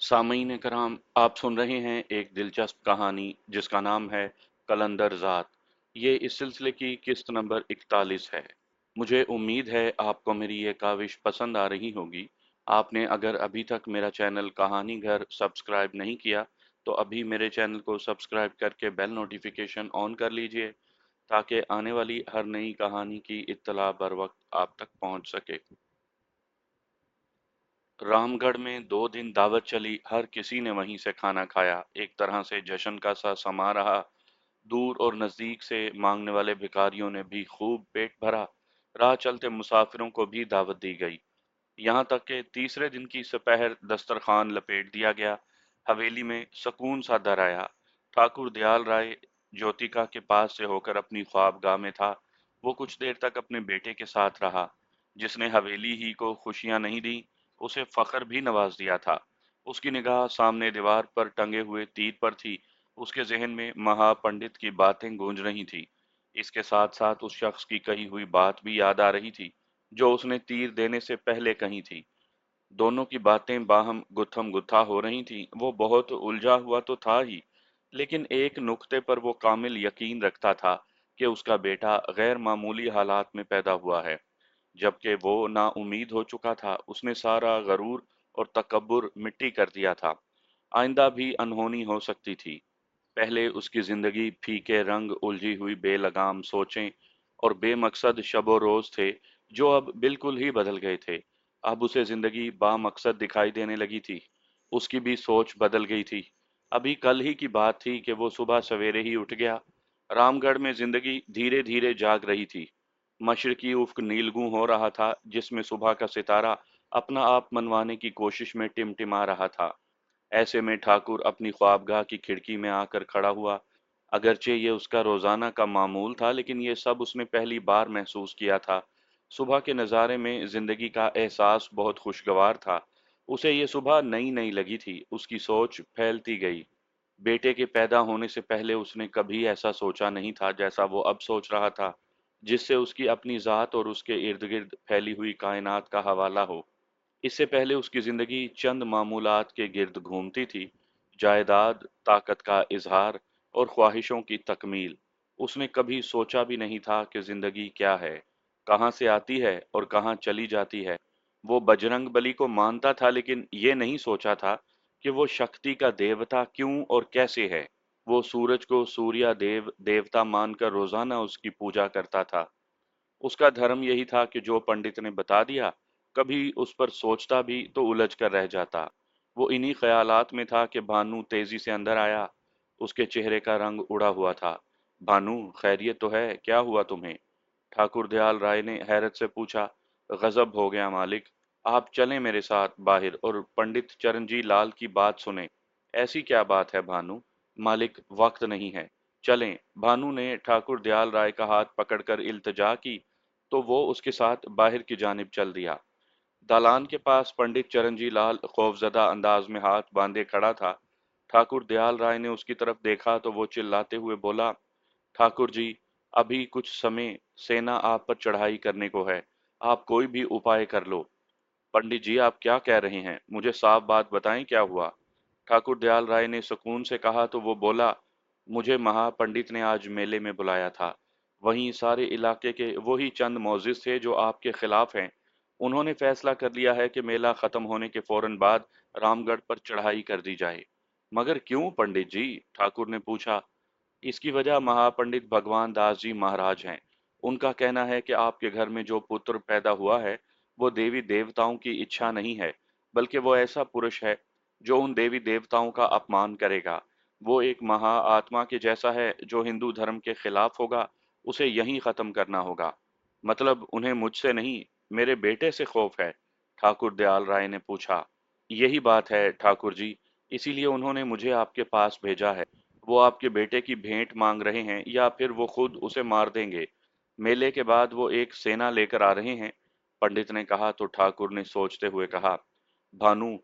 सामईन कराम, आप सुन रहे हैं एक दिलचस्प कहानी जिसका नाम है कलंदर ज़ात। ये इस सिलसिले की किस्त नंबर 41 है। मुझे उम्मीद है आपको मेरी ये काविश पसंद आ रही होगी। आपने अगर अभी तक मेरा चैनल कहानी घर सब्सक्राइब नहीं किया तो अभी मेरे चैनल को सब्सक्राइब करके बेल नोटिफिकेशन ऑन कर लीजिए ताकि आने वाली हर नई कहानी की इत्तला बर वक्त आप तक पहुंच सके। रामगढ़ में 2 दिन दावत चली। हर किसी ने वहीं से खाना खाया। एक तरह से जश्न का सा समा रहा। दूर और नजदीक से मांगने वाले भिखारियों ने भी खूब पेट भरा। राह चलते मुसाफिरों को भी दावत दी गई। यहाँ तक कि तीसरे दिन की सपहर दस्तरखान लपेट दिया गया। हवेली में सुकून सा दर आया। ठाकुर दयाल राय ज्योतिका के पास से होकर अपनी ख्वाबगाह में था। वो कुछ देर तक अपने बेटे के साथ रहा, जिसने हवेली ही को खुशियां नहीं दी, उसे फख्र भी नवाज दिया था। उसकी निगाह सामने दीवार पर टंगे हुए तीर पर थी। उसके जहन में महापंडित की बातें गूंज रही थी। इसके साथ साथ उस शख्स की कही हुई बात भी याद आ रही थी जो उसने तीर देने से पहले कही थी। दोनों की बातें बाहम गुत्थम गुत्था हो रही थीं। वो बहुत उलझा हुआ तो था ही, लेकिन एक नुक्ते पर वो कामिल यकीन रखता था कि उसका बेटा गैर मामूली हालात में पैदा हुआ है। जबकि वो ना उम्मीद हो चुका था, उसने सारा गरूर और तकब्बुर मिट्टी कर दिया था। आइंदा भी अनहोनी हो सकती थी। पहले उसकी जिंदगी फीके रंग, उलझी हुई बेलगाम सोचें और बेमकसद शबो रोज थे, जो अब बिल्कुल ही बदल गए थे। अब उसे जिंदगी बामकसद दिखाई देने लगी थी। उसकी भी सोच बदल गई थी। अभी कल ही की बात थी कि वो सुबह सवेरे ही उठ गया। रामगढ़ में जिंदगी धीरे धीरे जाग रही थी। मशरकी उफ्क नीलगूं हो रहा था, जिसमें सुबह का सितारा अपना आप मनवाने की कोशिश में टिमटिमा रहा था। ऐसे में ठाकुर अपनी ख्वाबगाह की खिड़की में आकर खड़ा हुआ। अगरचे ये उसका रोजाना का मामूल था, लेकिन ये सब उसने पहली बार महसूस किया था। सुबह के नज़ारे में जिंदगी का एहसास बहुत खुशगवार था। उसे ये सुबह नई नई लगी थी। उसकी सोच फैलती गई। बेटे के पैदा होने से पहले उसने कभी ऐसा सोचा नहीं था जैसा वो अब सोच रहा था, जिससे उसकी अपनी जात और उसके इर्द गिर्द फैली हुई कायनात का हवाला हो। इससे पहले उसकी जिंदगी चंद मामूलात के गिर्द घूमती थी। जायदाद, ताकत का इजहार और ख्वाहिशों की तकमील। उसने कभी सोचा भी नहीं था कि जिंदगी क्या है, कहाँ से आती है और कहाँ चली जाती है। वो बजरंग बली को मानता था, लेकिन ये नहीं सोचा था कि वो शक्ति का देवता क्यों और कैसे है। वो सूरज को सूर्या देव देवता मानकर रोजाना उसकी पूजा करता था। उसका धर्म यही था कि जो पंडित ने बता दिया, कभी उस पर सोचता भी तो उलझ कर रह जाता। वो इन्हीं ख्यालात में था कि भानु तेजी से अंदर आया। उसके चेहरे का रंग उड़ा हुआ था। भानु, खैरियत तो है? क्या हुआ तुम्हें? ठाकुर दयाल राय ने हैरत से पूछा। गजब हो गया मालिक, आप चलें मेरे साथ बाहर और पंडित चरणजी लाल की बात सुने। ऐसी क्या बात है भानु? मालिक, वक्त नहीं है, चलें। भानु ने ठाकुर दयाल राय का हाथ पकड़कर इल्तजा की तो वो उसके साथ बाहर की जानिब चल दिया। दालान के पास पंडित चरणजी लाल खौफजदा अंदाज में हाथ बांधे खड़ा था। ठाकुर दयाल राय ने उसकी तरफ देखा तो वो चिल्लाते हुए बोला, ठाकुर जी, अभी कुछ समय सेना आप पर चढ़ाई करने को है। आप कोई भी उपाय कर लो। पंडित जी, आप क्या कह रहे हैं? मुझे साफ बात बताएं, क्या हुआ? ठाकुर दयाल राय ने सुकून से कहा तो वो बोला, मुझे महापंडित ने आज मेले में बुलाया था। वहीं सारे इलाके के वही चंद मौजिज थे जो आपके खिलाफ हैं। उन्होंने फैसला कर लिया है कि मेला खत्म होने के फौरन बाद रामगढ़ पर चढ़ाई कर दी जाए। मगर क्यों पंडित जी? ठाकुर ने पूछा। इसकी वजह महापंडित भगवान दास जी महाराज हैं। उनका कहना है कि आपके घर में जो पुत्र पैदा हुआ है, वो देवी देवताओं की इच्छा नहीं है, बल्कि वो ऐसा पुरुष है जो उन देवी देवताओं का अपमान करेगा। वो एक महा आत्मा के जैसा है जो हिंदू धर्म के खिलाफ होगा। उसे यहीं खत्म करना होगा। मतलब उन्हें मुझसे नहीं, मेरे बेटे से खौफ है? ठाकुर दयाल राय ने पूछा। यही बात है ठाकुर जी, इसीलिए उन्होंने मुझे आपके पास भेजा है। वो आपके बेटे की भेंट मांग रहे हैं या फिर वो खुद उसे मार देंगे। मेले के बाद वो एक सेना लेकर आ रहे हैं। पंडित ने कहा तो ठाकुर ने सोचते हुए कहा, भानु,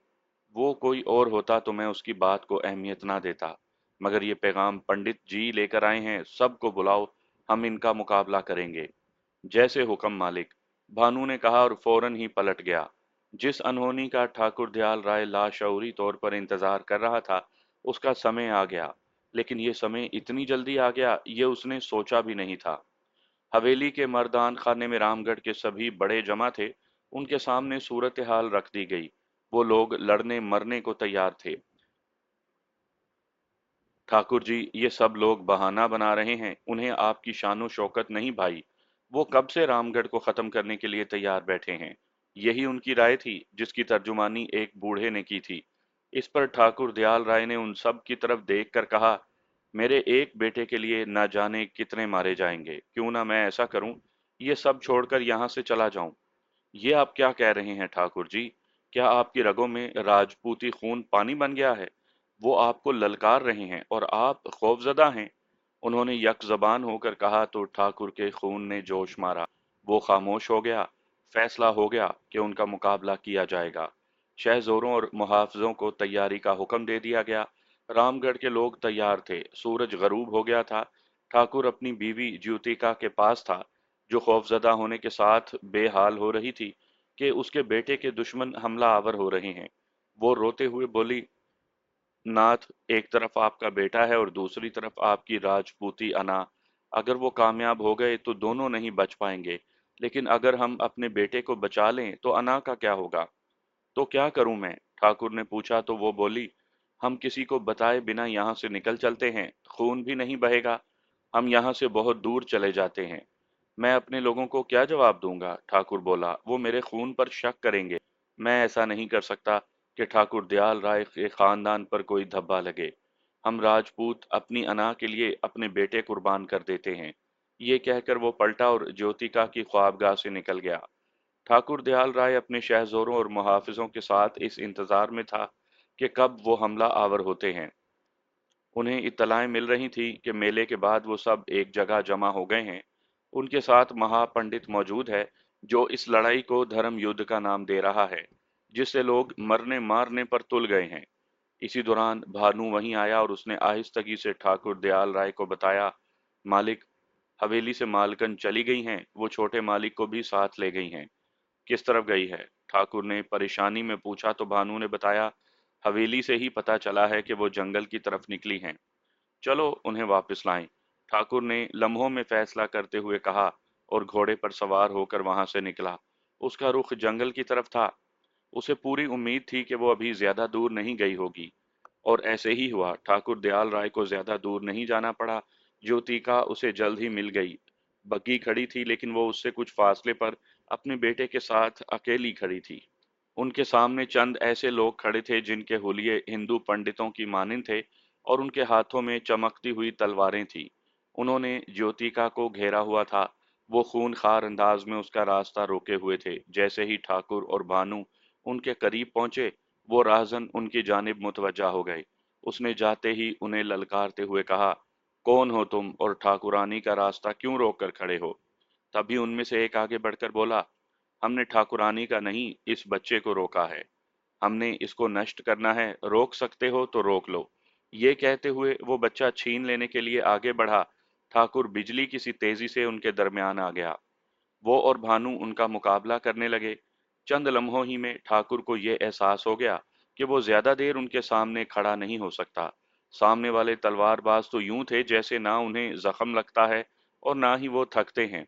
वो कोई और होता तो मैं उसकी बात को अहमियत ना देता, मगर ये पैगाम पंडित जी लेकर आए हैं, सबको बुलाओ, हम इनका मुकाबला करेंगे। जैसे हुक्म मालिक, भानु ने कहा और फौरन ही पलट गया। जिस अनहोनी का ठाकुर दयाल राय लाशऊरी तौर पर इंतजार कर रहा था, उसका समय आ गया। लेकिन ये समय इतनी जल्दी आ गया, ये उसने सोचा भी नहीं था। हवेली के मर्दान खाने में रामगढ़ के सभी बड़े जमा थे। उनके सामने सूरत हाल रख दी गई। वो लोग लड़ने मरने को तैयार थे। ठाकुर जी, ये सब लोग बहाना बना रहे हैं, उन्हें आपकी शानो शौकत नहीं भाई। वो कब से रामगढ़ को खत्म करने के लिए तैयार बैठे हैं। यही उनकी राय थी, जिसकी तर्जुमानी एक बूढ़े ने की थी। इस पर ठाकुर दयाल राय ने उन सब की तरफ देखकर कहा, मेरे एक बेटे के लिए न जाने कितने मारे जाएंगे, क्यों ना मैं ऐसा करूं, ये सब छोड़कर यहाँ से चला जाऊं। ये आप क्या कह रहे हैं ठाकुर जी? क्या आपकी रगों में राजपूती खून पानी बन गया है? वो आपको ललकार रहे हैं और आप खौफजदा हैं। उन्होंने यकजबान होकर कहा तो ठाकुर के खून ने जोश मारा। वो खामोश हो गया। फैसला हो गया कि उनका मुकाबला किया जाएगा। शहजोरों और मुहाफिजों को तैयारी का हुक्म दे दिया गया। रामगढ़ के लोग तैयार थे। सूरज गरूब हो गया था। ठाकुर अपनी बीवी ज्योतिका के पास था, जो खौफजदा होने के साथ बेहाल हो रही थी कि उसके बेटे के दुश्मन हमला आवर हो रहे हैं। वो रोते हुए बोली, नाथ, एक तरफ आपका बेटा है और दूसरी तरफ आपकी राजपूती अना। अगर वो कामयाब हो गए तो दोनों नहीं बच पाएंगे, लेकिन अगर हम अपने बेटे को बचा लें तो अना का क्या होगा? तो क्या करूं मैं? ठाकुर ने पूछा तो वो बोली, हम किसी को बताए बिना यहाँ से निकल चलते हैं, खून भी नहीं बहेगा। हम यहाँ से बहुत दूर चले जाते हैं। मैं अपने लोगों को क्या जवाब दूंगा? ठाकुर बोला, वो मेरे खून पर शक करेंगे। मैं ऐसा नहीं कर सकता कि ठाकुर दयाल राय के खानदान पर कोई धब्बा लगे। हम राजपूत अपनी अना के लिए अपने बेटे कुर्बान कर देते हैं। ये कहकर वो पलटा और ज्योतिका की ख्वाबगाह से निकल गया। ठाकुर दयाल राय अपने शहजोरों और मुहाफिजों के साथ इस इंतजार में था कि कब वो हमला आवर होते हैं। उन्हें इत्तलाएं मिल रही थी कि मेले के बाद वो सब एक जगह जमा हो गए हैं। उनके साथ महापंडित मौजूद है, जो इस लड़ाई को धर्म युद्ध का नाम दे रहा है, जिससे लोग मरने मारने पर तुल गए हैं। इसी दौरान भानु वहीं आया और उसने आहिस्तगी से ठाकुर दयाल राय को बताया, मालिक, हवेली से मालकन चली गई हैं, वो छोटे मालिक को भी साथ ले गई हैं। किस तरफ गई है? ठाकुर ने परेशानी में पूछा तो भानु ने बताया, हवेली से ही पता चला है कि वो जंगल की तरफ निकली हैं। चलो उन्हें वापस लाएं। ठाकुर ने लम्हों में फैसला करते हुए कहा और घोड़े पर सवार होकर वहां से निकला। उसका रुख जंगल की तरफ था। उसे पूरी उम्मीद थी कि वो अभी ज्यादा दूर नहीं गई होगी। और ऐसे ही हुआ। ठाकुर दयाल राय को ज्यादा दूर नहीं जाना पड़ा। ज्योतिका उसे जल्द ही मिल गई। बग्घी खड़ी थी, लेकिन वो उससे कुछ फासले पर अपने बेटे के साथ अकेली खड़ी थी। उनके सामने चंद ऐसे लोग खड़े थे जिनके हुलिये हिंदू पंडितों की मानिंद थे और उनके हाथों में चमकती हुई तलवारें थीं। उन्होंने ज्योतिका को घेरा हुआ था। वो खूंखार अंदाज में उसका रास्ता रोके हुए थे। जैसे ही ठाकुर और भानु उनके करीब पहुंचे, वो राहजन उनकी जानिब मुतवज्जा हो गए। उसने जाते ही उन्हें ललकारते हुए कहा, कौन हो तुम और ठाकुरानी का रास्ता क्यों रोक कर खड़े हो? तभी उनमें से एक आगे बढ़कर बोला, हमने ठाकुरानी का नहीं, इस बच्चे को रोका है। हमने इसको नष्ट करना है, रोक सकते हो तो रोक लो। ये कहते हुए वो बच्चा छीन लेने के लिए आगे बढ़ा। ठाकुर बिजली की सी तेजी से उनके दरमियान आ गया। वो और भानु उनका मुकाबला करने लगे। चंद लम्हों ही में ठाकुर को ये एहसास हो गया कि वो ज्यादा देर उनके सामने खड़ा नहीं हो सकता। सामने वाले तलवारबाज तो यूं थे जैसे ना उन्हें जख्म लगता है और ना ही वो थकते हैं।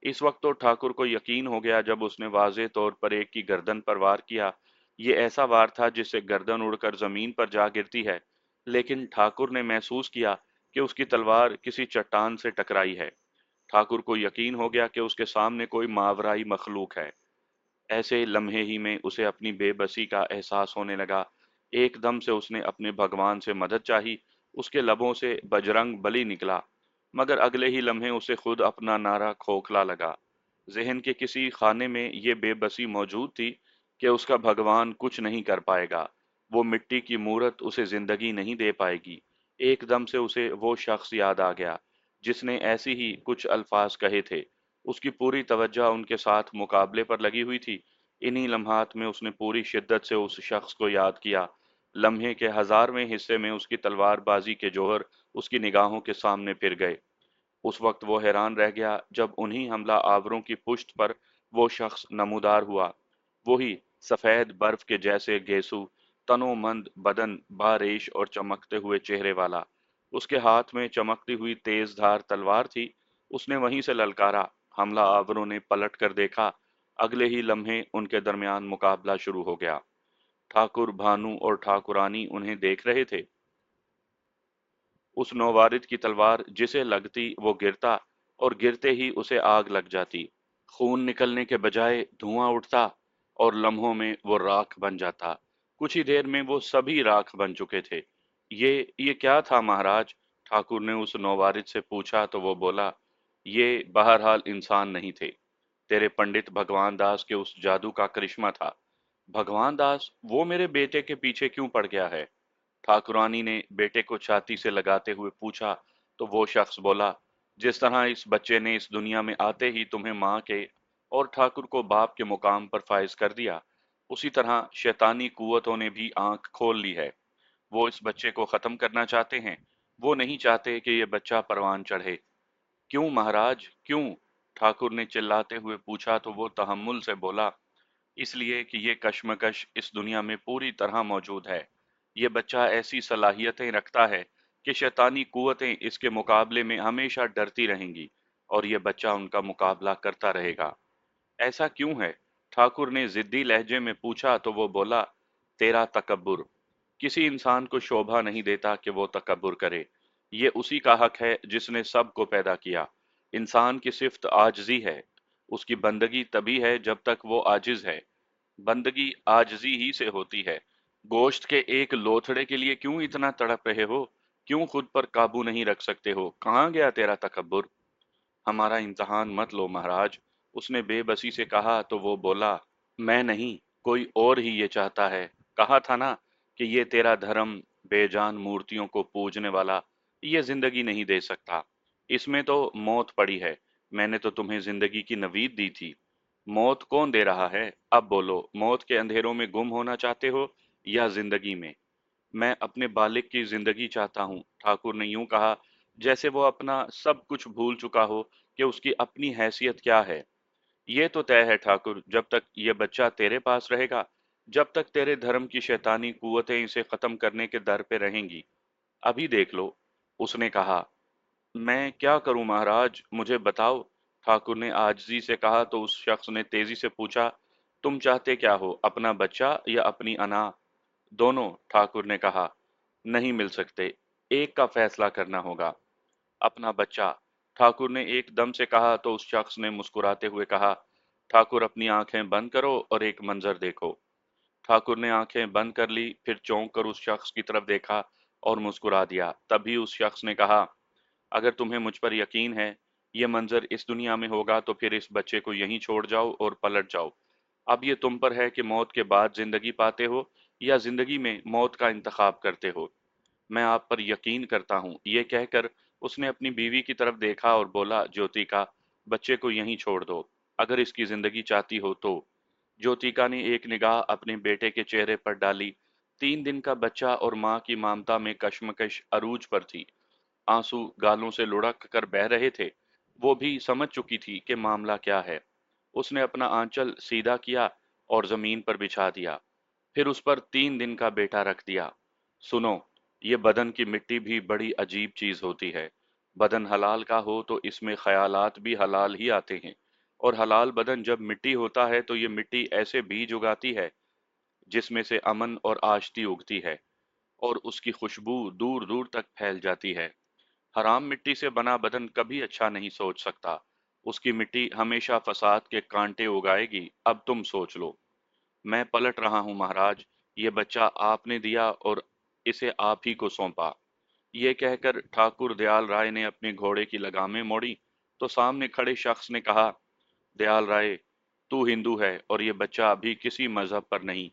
इस वक्त तो ठाकुर को यकीन हो गया जब उसने वाज़ेह तौर पर एक की गर्दन पर वार किया। ये ऐसा वार था जिससे गर्दन उड़कर जमीन पर जा गिरती है, लेकिन ठाकुर ने महसूस किया कि उसकी तलवार किसी चट्टान से टकराई है। ठाकुर को यकीन हो गया कि उसके सामने कोई मावराई मखलूक है। ऐसे लम्हे ही में उसे अपनी बेबसी का एहसास होने लगा। एकदम से उसने अपने भगवान से मदद चाही। उसके लबों से बजरंग बली निकला, मगर अगले ही लम्हे उसे खुद अपना नारा खोखला लगा। जहन के किसी खाने में ये बेबसी मौजूद थी कि उसका भगवान कुछ नहीं कर पाएगा। वो मिट्टी की मूरत उसे जिंदगी नहीं दे पाएगी। एकदम से उसे वो शख्स याद आ गया जिसने ऐसी ही कुछ अल्फाज कहे थे। उसकी पूरी तवज्जो उनके साथ मुकाबले पर लगी हुई थी। इन्हीं लम्हात में उसने पूरी शिद्दत से उस शख्स को याद किया। लम्हे के हजारवें हिस्से में उसकी तलवारबाजी के जौहर उसकी निगाहों के सामने फिर गए। उस वक्त वो हैरान रह गया जब उन्हीं हमला आवरों की पुश्त पर वो शख्स नमूदार हुआ। वही सफेद बर्फ के जैसे गेसू, तनोमंद बदन, बारिश और चमकते हुए चेहरे वाला। उसके हाथ में चमकती हुई तेज धार तलवार थी। उसने वहीं से ललकारा। हमला आवरों ने पलट कर देखा। अगले ही लम्हे उनके दरमियान मुकाबला शुरू हो गया। ठाकुर भानु और ठाकुरानी उन्हें देख रहे थे। उस नौवारिद की तलवार जिसे लगती वो गिरता, और गिरते ही उसे आग लग जाती। खून निकलने के बजाय धुआं उठता, और लम्हों में वो राख बन जाता। कुछ ही देर में वो सभी राख बन चुके थे। ये क्या था महाराज? ठाकुर ने उस नौवारिद से पूछा तो वो बोला, ये बहरहाल इंसान नहीं थे। तेरे पंडित भगवान दास के उस जादू का करिश्मा था। भगवान दास, वो मेरे बेटे के पीछे क्यों पड़ गया है? ठाकुरानी ने बेटे को छाती से लगाते हुए पूछा तो वो शख्स बोला, जिस तरह इस बच्चे ने इस दुनिया में आते ही तुम्हें माँ के और ठाकुर को बाप के मुकाम पर फाइज कर दिया, उसी तरह शैतानी कुव्वतों ने भी आंख खोल ली है। वो इस बच्चे को खत्म करना चाहते हैं। वो नहीं चाहते कि ये बच्चा परवान चढ़े। क्यों महाराज, क्यों? ठाकुर ने चिल्लाते हुए पूछा तो वो तहम्मुल से बोला, इसलिए कि ये कश्मकश इस दुनिया में पूरी तरह मौजूद है। ये बच्चा ऐसी सलाहियतें रखता है कि शैतानी कुव्वतें इसके मुकाबले में हमेशा डरती रहेंगी, और ये बच्चा उनका मुकाबला करता रहेगा। ऐसा क्यों है? ठाकुर ने जिद्दी लहजे में पूछा तो वो बोला, तेरा तकब्बुर। किसी इंसान को शोभा नहीं देता कि वो तकब्बुर करे। ये उसी का हक है जिसने सबको पैदा किया। इंसान की सिफ्त आजजी है। उसकी बंदगी तभी है जब तक वो आजिज है। बंदगी आजजी ही से होती है। गोश्त के एक लोथड़े के लिए क्यों इतना तड़प रहे हो? क्यों खुद पर काबू नहीं रख सकते हो? कहाँ गया तेरा तकब्बुर? हमारा इम्तहान मत लो महाराज, उसने बेबसी से कहा तो वो बोला, मैं नहीं, कोई और ही ये चाहता है। कहा था ना कि ये तेरा धर्म बेजान मूर्तियों को पूजने वाला ये जिंदगी नहीं दे सकता। इसमें तो मौत पड़ी है। मैंने तो तुम्हें जिंदगी की नवीद दी थी। मौत कौन दे रहा है? अब बोलो, मौत के अंधेरों में गुम होना चाहते हो या जिंदगी में? मैं अपने बालिक की जिंदगी चाहता हूँ, ठाकुर ने यूं कहा जैसे वो अपना सब कुछ भूल चुका हो कि उसकी अपनी हैसियत क्या है। ये तो तय है ठाकुर, जब तक ये बच्चा तेरे पास रहेगा, जब तक तेरे धर्म की शैतानी कुव्वतें इसे खत्म करने के दर पे रहेंगी। अभी देख लो। उसने कहा, मैं क्या करूं महाराज, मुझे बताओ। ठाकुर ने आजिजी से कहा तो उस शख्स ने तेजी से पूछा, तुम चाहते क्या हो, अपना बच्चा या अपनी अना? दोनों, ठाकुर ने कहा। नहीं मिल सकते, एक का फैसला करना होगा। अपना बच्चा, ठाकुर ने एकदम से कहा तो उस शख्स ने मुस्कुराते हुए कहा, ठाकुर अपनी आंखें बंद करो और एक मंजर देखो। ठाकुर ने आंखें बंद कर ली, फिर चौंक कर उस शख्स की तरफ देखा और मुस्कुरा दिया। तभी उस शख्स ने कहा, अगर तुम्हें मुझ पर यकीन है, ये मंजर इस दुनिया में होगा तो फिर इस बच्चे को यहीं छोड़ जाओ और पलट जाओ। अब ये तुम पर है कि मौत के बाद जिंदगी पाते हो या जिंदगी में मौत का इंतखाब करते हो। मैं आप पर यकीन करता हूँ। ये कहकर उसने अपनी बीवी की तरफ देखा और बोला, ज्योतिका, बच्चे को यहीं छोड़ दो, अगर इसकी जिंदगी चाहती हो तो। ज्योतिका ने एक निगाह अपने बेटे के चेहरे पर डाली। 3 दिन का बच्चा और माँ की ममता में कश्मकश अरूज पर थी। आंसू गालों से लुढ़क कर बह रहे थे। वो भी समझ चुकी थी कि मामला क्या है। उसने अपना आंचल सीधा किया और जमीन पर बिछा दिया। फिर उस पर 3 दिन का बेटा रख दिया। सुनो, ये बदन की मिट्टी भी बड़ी अजीब चीज होती है। बदन हलाल का हो तो इसमें ख्यालात भी हलाल ही आते हैं। और हलाल बदन जब मिट्टी होता है तो ये मिट्टी ऐसे बीज उगाती है जिसमें से अमन और आशती उगती है, और उसकी खुशबू दूर दूर तक फैल जाती है। हराम मिट्टी से बना बदन कभी अच्छा नहीं सोच सकता। उसकी मिट्टी हमेशा फसाद के कांटे उगाएगी। अब तुम सोच लो। मैं पलट रहा हूँ महाराज। ये बच्चा आपने दिया और इसे आप ही को सौंपा। ये कहकर ठाकुर दयाल राय ने अपने घोड़े की लगामें मोड़ी तो सामने खड़े शख्स ने कहा, दयाल राय, तू हिंदू है और ये बच्चा अभी किसी मजहब पर नहीं।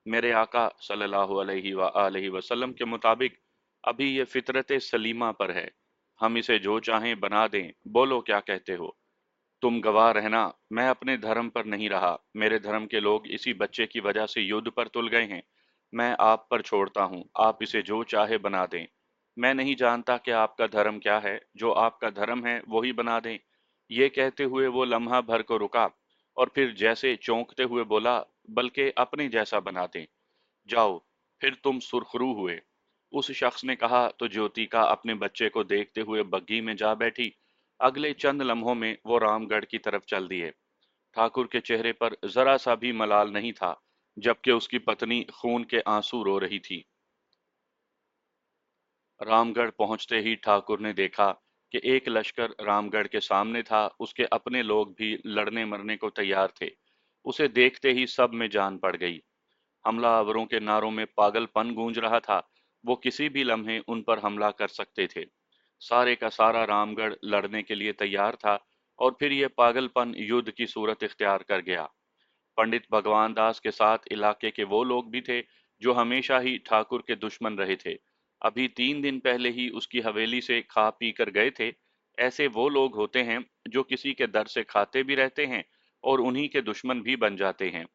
मेरे आका सल्लल्लाहु अलैहि वसल्लम के मुताबिक अभी ये फितरत सलीमा पर है। हम इसे जो चाहें बना दें। बोलो क्या कहते हो? तुम गवाह रहना, मैं अपने धर्म पर नहीं रहा। मेरे धर्म के लोग इसी बच्चे की वजह से युद्ध पर तुल गए हैं। मैं आप पर छोड़ता हूँ, आप इसे जो चाहे बना दें। मैं नहीं जानता कि आपका धर्म क्या है, जो आपका धर्म है वही बना दें। ये कहते हुए वो लम्हा भर को रुका और फिर जैसे चौंकते हुए बोला, बल्कि अपने जैसा बना दें। जाओ, फिर तुम सुरखरू हुए। उस शख्स ने कहा तो ज्योतिका अपने बच्चे को देखते हुए बग्घी में जा बैठी। अगले चंद लम्हों में वो रामगढ़ की तरफ चल दिए। ठाकुर के चेहरे पर जरा सा भी मलाल नहीं था, जबकि उसकी पत्नी खून के आंसू रो रही थी। रामगढ़ पहुंचते ही ठाकुर ने देखा कि एक लश्कर रामगढ़ के सामने था। उसके अपने लोग भी लड़ने मरने को तैयार थे। उसे देखते ही सब में जान पड़ गई। हमलावरों के नारों में पागलपन गूंज रहा था। वो किसी भी लम्हे उन पर हमला कर सकते थे। सारे का सारा रामगढ़ लड़ने के लिए तैयार था, और फिर यह पागलपन युद्ध की सूरत इख्तियार कर गया। पंडित भगवान दास के साथ इलाके के वो लोग भी थे जो हमेशा ही ठाकुर के दुश्मन रहे थे। अभी 3 दिन पहले ही उसकी हवेली से खा पी कर गए थे। ऐसे वो लोग होते हैं जो किसी के दर से खाते भी रहते हैं और उन्हीं के दुश्मन भी बन जाते हैं।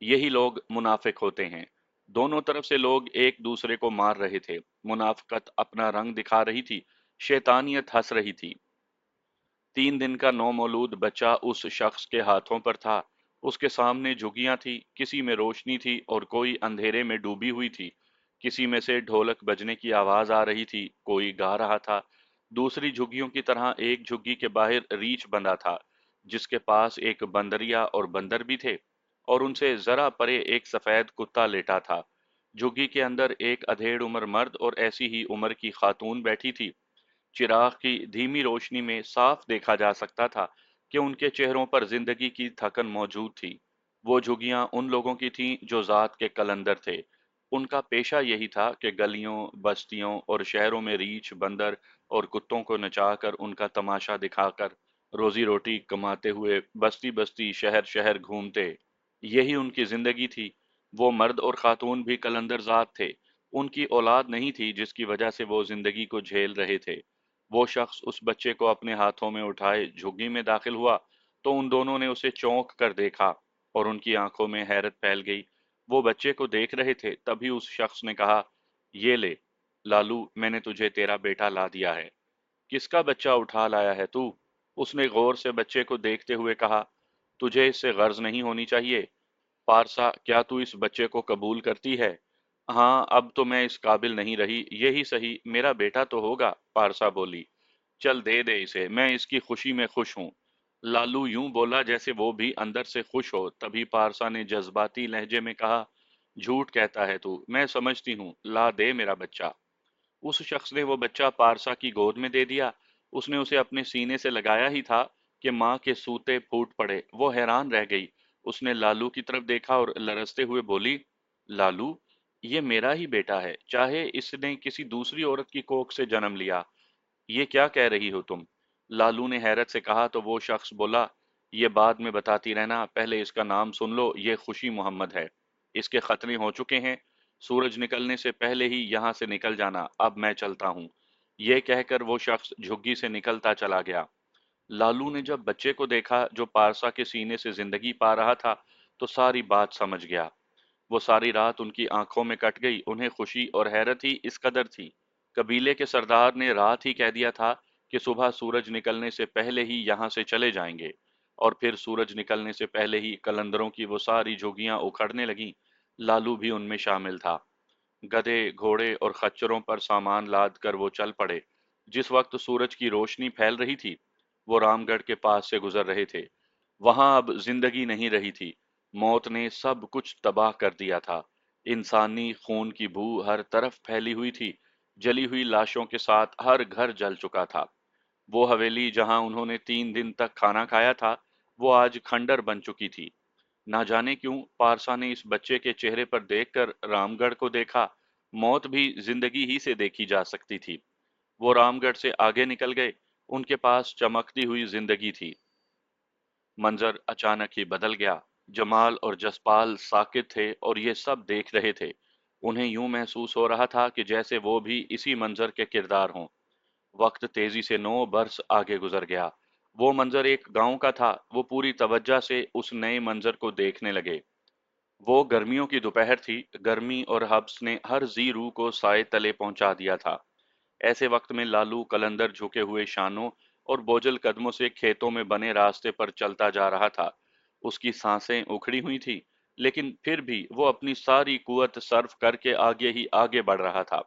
यही लोग मुनाफिक होते हैं। दोनों तरफ से लोग एक दूसरे को मार रहे थे। मुनाफिकत अपना रंग दिखा रही थी, शैतानियत हंस रही थी। 3 दिन का नौमौलूद बच्चा उस शख्स के हाथों पर था। उसके सामने झुग्गियां थी, किसी में रोशनी थी और कोई अंधेरे में डूबी हुई थी। किसी में से ढोलक बजने की आवाज आ रही थी, कोई गा रहा था। दूसरी झुग्गियों की तरह एक झुग्गी के बाहर रीछ बंधा था, जिसके पास एक बंदरिया और बंदर भी थे, और उनसे जरा परे एक सफेद कुत्ता लेटा था। झुग्गी के अंदर एक अधेड़ उम्र मर्द और ऐसी ही उम्र की खातून बैठी थी। चिराग की धीमी रोशनी में साफ देखा जा सकता था कि उनके चेहरों पर जिंदगी की थकन मौजूद थी। वो झुग्गियां उन लोगों की थीं जो जात के कलंदर थे। उनका पेशा यही था कि गलियों, बस्तियों और शहरों में रीछ, बंदर और कुत्तों को नचाकर उनका तमाशा दिखाकर रोजी रोटी कमाते हुए बस्ती बस्ती, शहर शहर घूमते। यही उनकी जिंदगी थी। वो मर्द और खातून भी कलंदर जात थे। उनकी औलाद नहीं थी, जिसकी वजह से वो जिंदगी को झेल रहे थे। वो शख्स उस बच्चे को अपने हाथों में उठाए झुग्गी में दाखिल हुआ तो उन दोनों ने उसे चौंक कर देखा और उनकी आंखों में हैरत फैल गई। वो बच्चे को देख रहे थे, तभी उस शख्स ने कहा, ये ले लालू, मैंने तुझे तेरा बेटा ला दिया है। किसका बच्चा उठा लाया है तू? उसने गौर से बच्चे को देखते हुए कहा, तुझे इससे गर्ज नहीं होनी चाहिए। पारसा, क्या तू इस बच्चे को कबूल करती है? हाँ, अब तो मैं इस काबिल नहीं रही, यही सही, मेरा बेटा तो होगा, पारसा बोली। चल दे दे इसे, मैं इसकी खुशी में खुश हूँ। लालू यूं बोला जैसे वो भी अंदर से खुश हो। तभी पारसा ने जज्बाती लहजे में कहा, झूठ कहता है तू, मैं समझती हूँ, ला दे मेरा बच्चा। उस शख्स ने वो बच्चा पारसा की गोद में दे दिया। उसने उसे अपने सीने से लगाया ही था कि माँ के सूते फूट पड़े। वो हैरान रह गई। उसने लालू की तरफ देखा और लरजते हुए बोली, लालू, ये मेरा ही बेटा है, चाहे इसने किसी दूसरी औरत की कोख से जन्म लिया। ये क्या कह रही हो तुम? लालू ने हैरत से कहा तो वो शख्स बोला, ये बाद में बताती रहना, पहले इसका नाम सुन लो, ये खुशी मोहम्मद है। इसके खतने हो चुके हैं। सूरज निकलने से पहले ही यहाँ से निकल जाना, अब मैं चलता हूँ। ये कहकर वो शख्स झुग्गी से निकलता चला गया। लालू ने जब बच्चे को देखा जो पारसा के सीने से जिंदगी पा रहा था, तो सारी बात समझ गया। वो सारी रात उनकी आंखों में कट गई। उन्हें खुशी और हैरत ही इस कदर थी। कबीले के सरदार ने रात ही कह दिया था कि सुबह सूरज निकलने से पहले ही यहाँ से चले जाएंगे, और फिर सूरज निकलने से पहले ही कलंदरों की वो सारी जोगियां उखड़ने लगीं। लालू भी उनमें शामिल था। गधे, घोड़े और खच्चरों पर सामान लाद कर वो चल पड़े। जिस वक्त सूरज की रोशनी फैल रही थी, वो रामगढ़ के पास से गुजर रहे थे। वहां अब जिंदगी नहीं रही थी। मौत ने सब कुछ तबाह कर दिया था। इंसानी खून की बू हर तरफ फैली हुई थी। जली हुई लाशों के साथ हर घर जल चुका था। वो हवेली जहां उन्होंने 3 दिन तक खाना खाया था, वो आज खंडर बन चुकी थी। ना जाने क्यों पारसा ने इस बच्चे के चेहरे पर देखकर रामगढ़ को देखा। मौत भी जिंदगी ही से देखी जा सकती थी। वो रामगढ़ से आगे निकल गए। उनके पास चमकती हुई जिंदगी थी। मंजर अचानक ही बदल गया। जमाल और जसपाल साकित थे और ये सब देख रहे थे। उन्हें यूं महसूस हो रहा था कि जैसे वो भी इसी मंजर के किरदार हों। वक्त तेजी से 9 बरस आगे गुजर गया। वो मंजर एक गांव का था। वो पूरी तवज्जो से उस नए मंजर को देखने लगे। वो गर्मियों की दोपहर थी। गर्मी और हब्स ने हर जी रूह को साए तले पहुंचा दिया था। ऐसे वक्त में लालू कलंदर झुके हुए शानों और बोझल कदमों से खेतों में बने रास्ते पर चलता जा रहा था। उसकी सांसें उखड़ी हुई थी, लेकिन फिर भी वो अपनी सारी कुवत सर्फ करके आगे ही आगे बढ़ रहा था।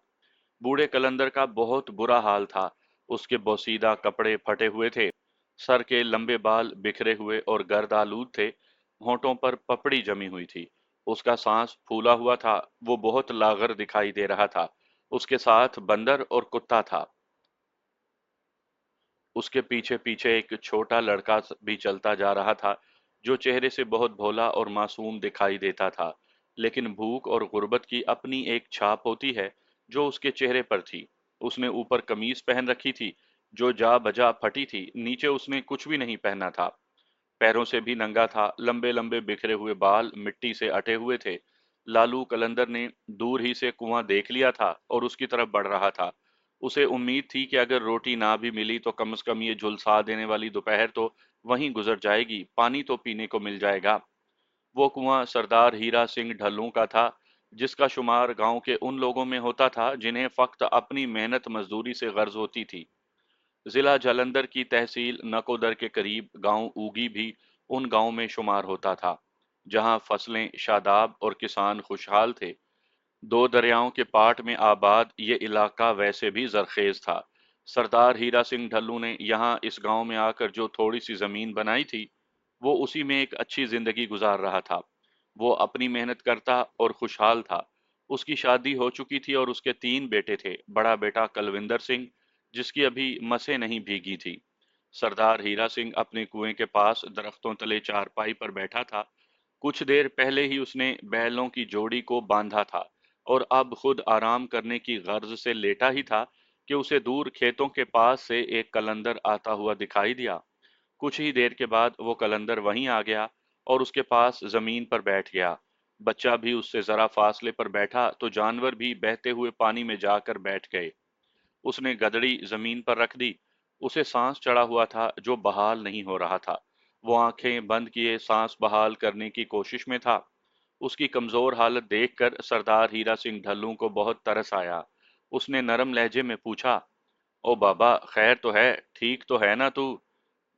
बूढ़े कलंदर का बहुत बुरा हाल था। उसके बोसीदा कपड़े फटे हुए थे, सर के लंबे बाल बिखरे हुए और गर्द आलूद थे, होंठों पर पपड़ी जमी हुई थी। उसका सांस फूला हुआ था, वो बहुत लागर दिखाई दे रहा था। उसके साथ बंदर और कुत्ता था। उसके पीछे पीछे एक छोटा लड़का भी चलता जा रहा था, जो चेहरे से बहुत भोला और मासूम दिखाई देता था। लेकिन भूख और गुर्बत की अपनी एक छाप होती है, जो उसके चेहरे पर थी। उसने ऊपर कमीज पहन रखी थी, जो जा बजा फटी थी। नीचे उसने कुछ भी नहीं पहना था। पैरों से भी नंगा था, लंबे लंबे बिखरे हुए बाल मिट्टी से अटे हुए थे। लालू कलंदर ने दूर ही से कुआं देख लिया था और उसकी तरफ बढ़ रहा था। उसे उम्मीद थी कि अगर रोटी ना भी मिली तो कम से कम ये झुलसा देने वाली दोपहर तो वहीं गुजर जाएगी, पानी तो पीने को मिल जाएगा। वो कुआं सरदार हीरा सिंह ढल्लों का था, जिसका शुमार गांव के उन लोगों में होता था जिन्हें फक्त अपनी मेहनत मजदूरी से गर्ज होती थी। जिला जालंधर की तहसील नकोदर के करीब गांव ऊगी भी उन गांव में शुमार होता था, जहां फसलें शादाब और किसान खुशहाल थे। दो दरियाओं के पाट में आबाद ये इलाका वैसे भी जरखेज था। सरदार हीरा सिंह ढल्लू ने यहाँ इस गांव में आकर जो थोड़ी सी जमीन बनाई थी, वो उसी में एक अच्छी जिंदगी गुजार रहा था। वो अपनी मेहनत करता और खुशहाल था। उसकी शादी हो चुकी थी और उसके तीन बेटे थे। बड़ा बेटा कलविंदर सिंह, जिसकी अभी मसें नहीं भीगी थी। सरदार हीरा सिंह अपने कुएं के पास दरख्तों तले चारपाई पर बैठा था। कुछ देर पहले ही उसने बैलों की जोड़ी को बांधा था और अब खुद आराम करने की गर्ज से लेटा ही था कि उसे दूर खेतों के पास से एक कलंदर आता हुआ दिखाई दिया। कुछ ही देर के बाद वो कलंदर वहीं आ गया और उसके पास जमीन पर बैठ गया। बच्चा भी उससे जरा फासले पर बैठा तो जानवर भी बहते हुए पानी में जाकर बैठ गए। उसने गदड़ी जमीन पर रख दी। उसे सांस चढ़ा हुआ था जो बहाल नहीं हो रहा था। वो आंखें बंद किए सांस बहाल करने की कोशिश में था। उसकी कमजोर हालत देखकर सरदार हीरा सिंह ढल्लू को बहुत तरस आया। उसने नरम लहजे में पूछा, ओ बाबा, खैर तो है, ठीक तो है ना तू?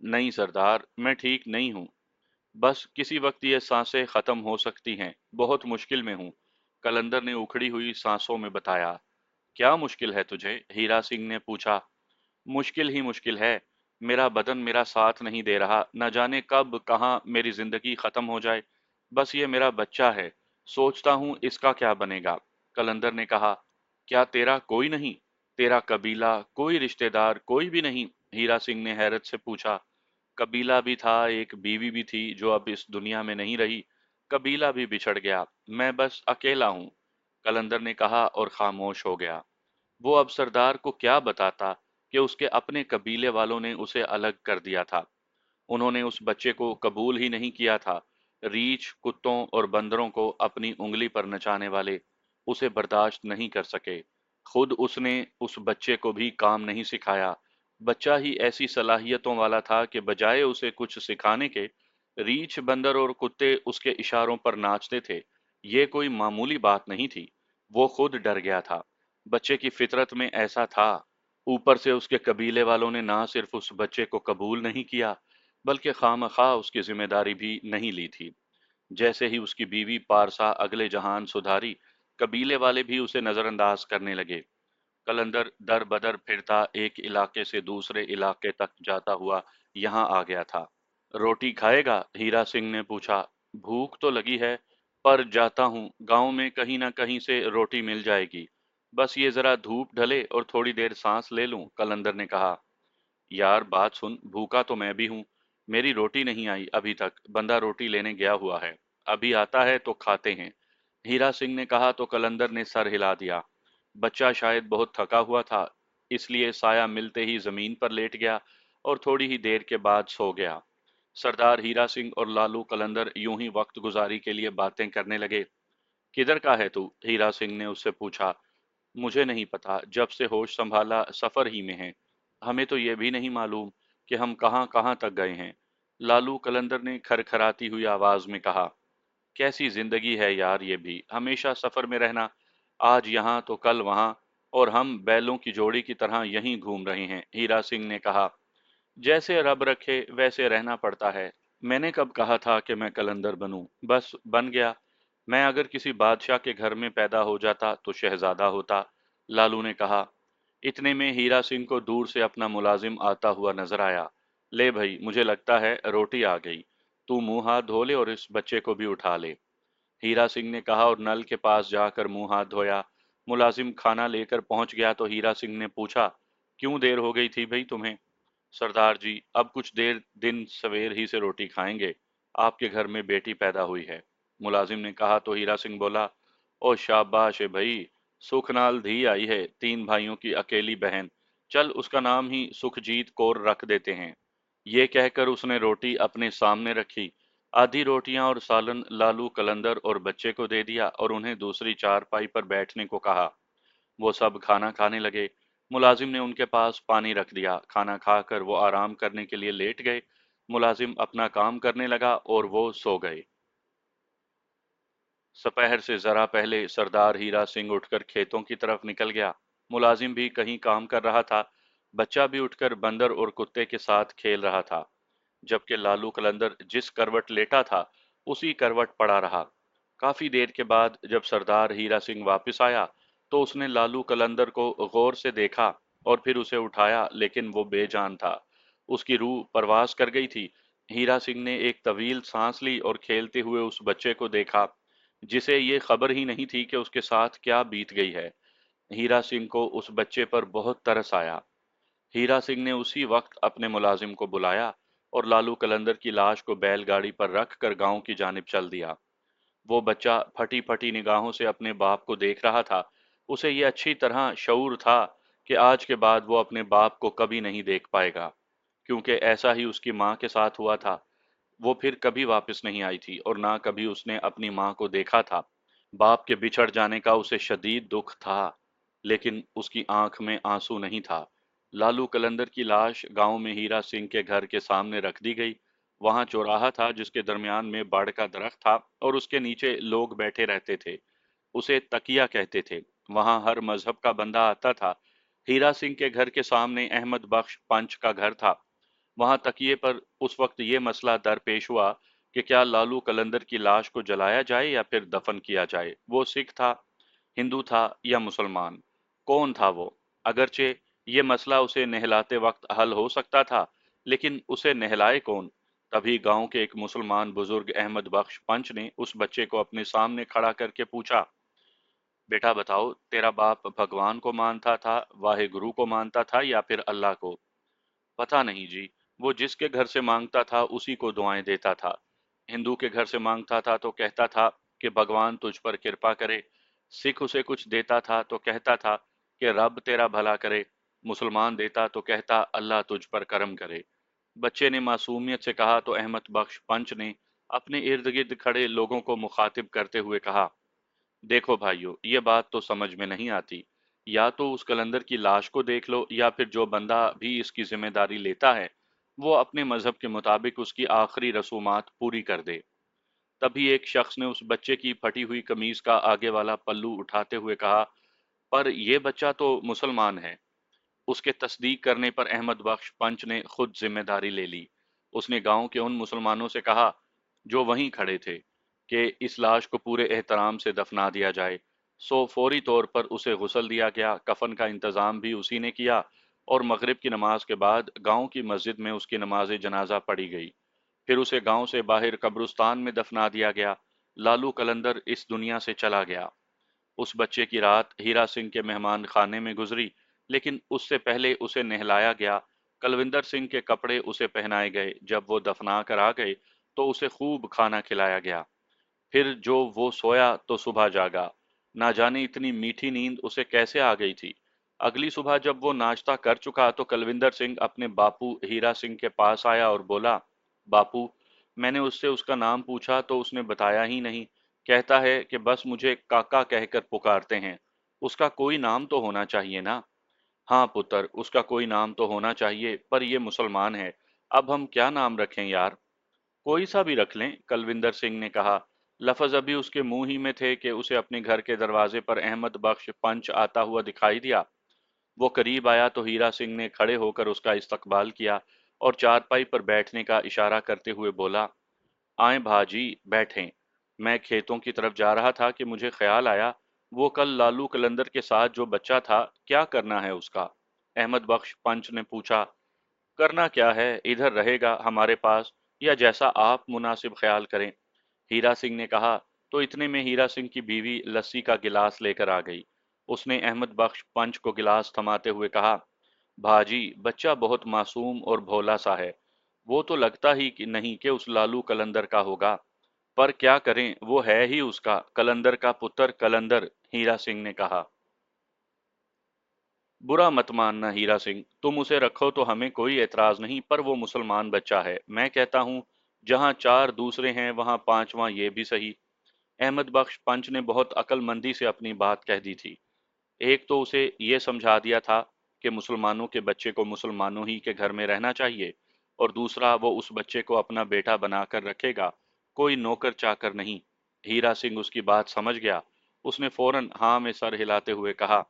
नहीं सरदार, मैं ठीक नहीं हूँ। बस किसी वक्त ये सांसें खत्म हो सकती हैं, बहुत मुश्किल में हूँ, कलंदर ने उखड़ी हुई सांसों में बताया। क्या मुश्किल है तुझे? हीरा सिंह ने पूछा। मुश्किल ही मुश्किल है। मेरा बदन मेरा साथ नहीं दे रहा, न जाने कब कहाँ मेरी जिंदगी खत्म हो जाए। बस ये मेरा बच्चा है, सोचता हूँ इसका क्या बनेगा। कलंदर ने कहा। क्या तेरा कोई नहीं? तेरा कबीला, कोई रिश्तेदार, कोई भी नहीं? हीरा सिंह ने हैरत से पूछा। कबीला भी था, एक बीवी भी थी जो अब इस दुनिया में नहीं रही। कबीला भी बिछड़ गया, मैं बस अकेला हूँ, कलंदर ने कहा और खामोश हो गया। वो अब सरदार को क्या बताता कि उसके अपने कबीले वालों ने उसे अलग कर दिया था। उन्होंने उस बच्चे को कबूल ही नहीं किया था। रीछ, कुत्तों और बंदरों को अपनी उंगली पर नचाने वाले उसे बर्दाश्त नहीं कर सके। खुद उसने उस बच्चे को भी काम नहीं सिखाया। बच्चा ही ऐसी सलाहियतों वाला था कि बजाय उसे कुछ सिखाने के, रीछ, बंदर और कुत्ते उसके इशारों पर नाचते थे। ये कोई मामूली बात नहीं थी। वो खुद डर गया था। बच्चे की फितरत में ऐसा था। ऊपर से उसके कबीले वालों ने ना सिर्फ उस बच्चे को कबूल नहीं किया, बल्कि खामखा उसकी जिम्मेदारी भी नहीं ली थी। जैसे ही उसकी बीवी पारसा अगले जहान सुधारी, कबीले वाले भी उसे नजरअंदाज करने लगे। कलंदर दर बदर फिरता एक इलाके से दूसरे इलाके तक जाता हुआ यहाँ आ गया था। रोटी खाएगा? हीरा सिंह ने पूछा। भूख तो लगी है, पर जाता हूँ, गांव में कहीं ना कहीं से रोटी मिल जाएगी। बस ये जरा धूप ढले और थोड़ी देर सांस ले लूं, कलंदर ने कहा। यार बात सुन, भूखा तो मैं भी हूँ। मेरी रोटी नहीं आई अभी तक, बंदा रोटी लेने गया हुआ है। अभी आता है तो खाते हैं, हीरा सिंह ने कहा तो कलंदर ने सर हिला दिया। बच्चा शायद बहुत थका हुआ था, इसलिए साया मिलते ही जमीन पर लेट गया और थोड़ी ही देर के बाद सो गया। सरदार हीरा सिंह और लालू कलंदर यूं ही वक्त गुजारी के लिए बातें करने लगे। किधर का है तू? हीरा सिंह ने उससे पूछा। मुझे नहीं पता, जब से होश संभाला सफर ही में है। हमें तो ये भी नहीं मालूम कि हम कहाँ कहाँ तक गए हैं, लालू कलंदर ने खरखराती हुई आवाज में कहा। कैसी जिंदगी है यार ये भी, हमेशा सफर में रहना, आज यहाँ तो कल वहाँ, और हम बैलों की जोड़ी की तरह यहीं घूम रहे हैं, हीरा सिंह ने कहा। जैसे रब रखे वैसे रहना पड़ता है। मैंने कब कहा था कि मैं कलंदर बनूं? बस बन गया। मैं अगर किसी बादशाह के घर में पैदा हो जाता तो शहजादा होता, लालू ने कहा। इतने में हीरा सिंह को दूर से अपना मुलाजिम आता हुआ नजर आया। ले भाई, मुझे लगता है रोटी आ गई। तू मुंह हाथ धो ले और इस बच्चे को भी उठा ले। हीरा सिंह ने कहा और नल के पास जाकर मुंह हाथ धोया। मुलाजिम खाना लेकर पहुंच गया तो हीरा सिंह ने पूछा, क्यों देर हो गई थी भाई तुम्हें? सरदार जी, अब कुछ देर दिन सवेर ही से रोटी खाएंगे। आपके घर में बेटी पैदा हुई है। मुलाजिम ने कहा तो हीरा सिंह बोला, ओ शाबाश है भाई, सुखनाल धी आई है, 3 भाइयों की अकेली बहन। चल उसका नाम ही सुखजीत कौर रख देते हैं। ये कहकर उसने रोटी अपने सामने रखी। आधी रोटियां और सालन लालू कलंदर और बच्चे को दे दिया और उन्हें दूसरी चारपाई पर बैठने को कहा। वो सब खाना खाने लगे। मुलाजिम ने उनके पास पानी रख दिया। खाना खाकर वो आराम करने के लिए लेट गए। मुलाजिम अपना काम करने लगा और वो सो गए। दोपहर से जरा पहले सरदार हीरा सिंह उठकर खेतों की तरफ निकल गया। मुलाजिम भी कहीं काम कर रहा था। बच्चा भी उठकर बंदर और कुत्ते के साथ खेल रहा था, जबकि लालू कलंदर जिस करवट लेटा था उसी करवट पड़ा रहा। काफी देर के बाद जब सरदार हीरा सिंह वापस आया तो उसने लालू कलंदर को गौर से देखा और फिर उसे उठाया, लेकिन वो बेजान था। उसकी रूह परवास कर गई थी। हीरा सिंह ने एक तवील सांस ली और खेलते हुए उस बच्चे को देखा, जिसे ये खबर ही नहीं थी कि उसके साथ क्या बीत गई है। हीरा सिंह को उस बच्चे पर बहुत तरस आया। हीरा सिंह ने उसी वक्त अपने मुलाजिम को बुलाया और लालू कलंदर की लाश को बैलगाड़ी पर रख कर गांव की जानिब चल दिया। वो बच्चा फटी फटी निगाहों से अपने बाप को देख रहा था। उसे ये अच्छी तरह शऊर था कि आज के बाद वो अपने बाप को कभी नहीं देख पाएगा, क्योंकि ऐसा ही उसकी माँ के साथ हुआ था। वो फिर कभी वापस नहीं आई थी और ना कभी उसने अपनी माँ को देखा था। बाप के बिछड़ जाने का उसे शदीद दुख था, लेकिन उसकी आंख में आंसू नहीं था। लालू कलंदर की लाश गांव में हीरा सिंह के घर के सामने रख दी गई। वहां चौराहा था जिसके दरमियान में बाड़ का दरख्त था और उसके नीचे लोग बैठे रहते थे। उसे तकिया कहते थे। वहां हर मजहब का बंदा आता था। हीरा सिंह के घर के सामने अहमद बख्श पंच का घर था। वहां तकिए पर उस वक्त ये मसला दरपेश हुआ कि क्या लालू कलंदर की लाश को जलाया जाए या फिर दफन किया जाए। वो सिख था, हिंदू था या मुसलमान? कौन था वो? अगरचे ये मसला उसे नहलाते वक्त हल हो सकता था, लेकिन उसे नहलाए कौन? तभी गांव के एक मुसलमान बुजुर्ग अहमद बख्श पंच ने उस बच्चे को अपने सामने खड़ा करके पूछा, बेटा बताओ, तेरा बाप भगवान को मानता था, वाहे गुरु को मानता था या फिर अल्लाह को? पता नहीं जी, वो जिसके घर से मांगता था उसी को दुआएं देता था। हिंदू के घर से मांगता था तो कहता था कि भगवान तुझ पर कृपा करे। सिख उसे कुछ देता था तो कहता था कि रब तेरा भला करे। मुसलमान देता तो कहता अल्लाह तुझ पर करम करे। बच्चे ने मासूमियत से कहा तो अहमद बख्श पंच ने अपने इर्द गिर्द खड़े लोगों को मुखातिब करते हुए कहा, देखो भाइयों, ये बात तो समझ में नहीं आती। या तो उस कलंदर की लाश को देख लो या फिर जो बंदा भी इसकी जिम्मेदारी लेता है वो अपने मजहब के मुताबिक उसकी आखिरी रसूमात पूरी कर दे। तभी एक शख्स ने उस बच्चे की फटी हुई कमीज का आगे वाला पल्लू उठाते हुए कहा, पर यह बच्चा तो मुसलमान है। उसके तस्दीक करने पर अहमद बख्श पंच ने खुद जिम्मेदारी ले ली। उसने गांव के उन मुसलमानों से कहा जो वहीं खड़े थे कि इस लाश को पूरे एहतराम से दफना दिया जाए। सो फौरी तौर पर उसे गुस्ल दिया गया। कफन का इंतजाम भी उसी ने किया और मगरिब की नमाज के बाद गांव की मस्जिद में उसकी नमाज जनाजा पढ़ी गई। फिर उसे गांव से बाहर कब्रिस्तान में दफना दिया गया। लालू कलंदर इस दुनिया से चला गया। उस बच्चे की रात हीरा सिंह के मेहमान खाने में गुजरी, लेकिन उससे पहले उसे नहलाया गया। कलविंदर सिंह के कपड़े उसे पहनाए गए। जब वो दफना कर आ गए तो उसे खूब खाना खिलाया गया। फिर जो वो सोया तो सुबह जागा। ना जाने इतनी मीठी नींद उसे कैसे आ गई थी। अगली सुबह जब वो नाश्ता कर चुका तो कलविंदर सिंह अपने बापू हीरा सिंह के पास आया और बोला, बापू, मैंने उससे उसका नाम पूछा तो उसने बताया ही नहीं। कहता है कि बस मुझे काका कहकर पुकारते हैं। उसका कोई नाम तो होना चाहिए ना? हाँ पुत्र, उसका कोई नाम तो होना चाहिए, पर ये मुसलमान है। अब हम क्या नाम रखें यार? कोई सा भी रख लें, कलविंदर सिंह ने कहा। लफज अभी उसके मुंह ही में थे कि उसे अपने घर के दरवाजे पर अहमद बख्श पंच आता हुआ दिखाई दिया। वो करीब आया तो हीरा सिंह ने खड़े होकर उसका इस्तकबाल किया और चारपाई पर बैठने का इशारा करते हुए बोला, आए भाजी बैठें। मैं खेतों की तरफ जा रहा था कि मुझे ख्याल आया, वो कल लालू कलंदर के साथ जो बच्चा था, क्या करना है उसका? अहमद बख्श पंच ने पूछा। करना क्या है, इधर रहेगा हमारे पास, या जैसा आप मुनासिब ख्याल करें। हीरा सिंह ने कहा। तो इतने में हीरा सिंह की बीवी लस्सी का गिलास लेकर आ गई। उसने अहमद बख्श पंच को गिलास थमाते हुए कहा, भाजी, बच्चा बहुत मासूम और भोला सा है। वो तो लगता ही कि नहीं कि उस लालू कलंदर का होगा। पर क्या करें, वो है ही उसका, कलंदर का पुत्र कलंदर। हीरा सिंह ने कहा। बुरा मत मानना हीरा सिंह, तुम उसे रखो तो हमें कोई एतराज नहीं, पर वो मुसलमान बच्चा है। मैं कहता हूँ, जहाँ चार दूसरे हैं वहाँ पांचवा ये भी सही। अहमद बख्श पंच ने बहुत अक्लमंदी से अपनी बात कह दी थी। एक तो उसे ये समझा दिया था कि मुसलमानों के बच्चे को मुसलमानों ही के घर में रहना चाहिए, और दूसरा, वो उस बच्चे को अपना बेटा बनाकर रखेगा, कोई नौकर चाकर नहीं। हीरा सिंह उसकी बात समझ गया। उसने फौरन हाँ में सर हिलाते हुए कहा,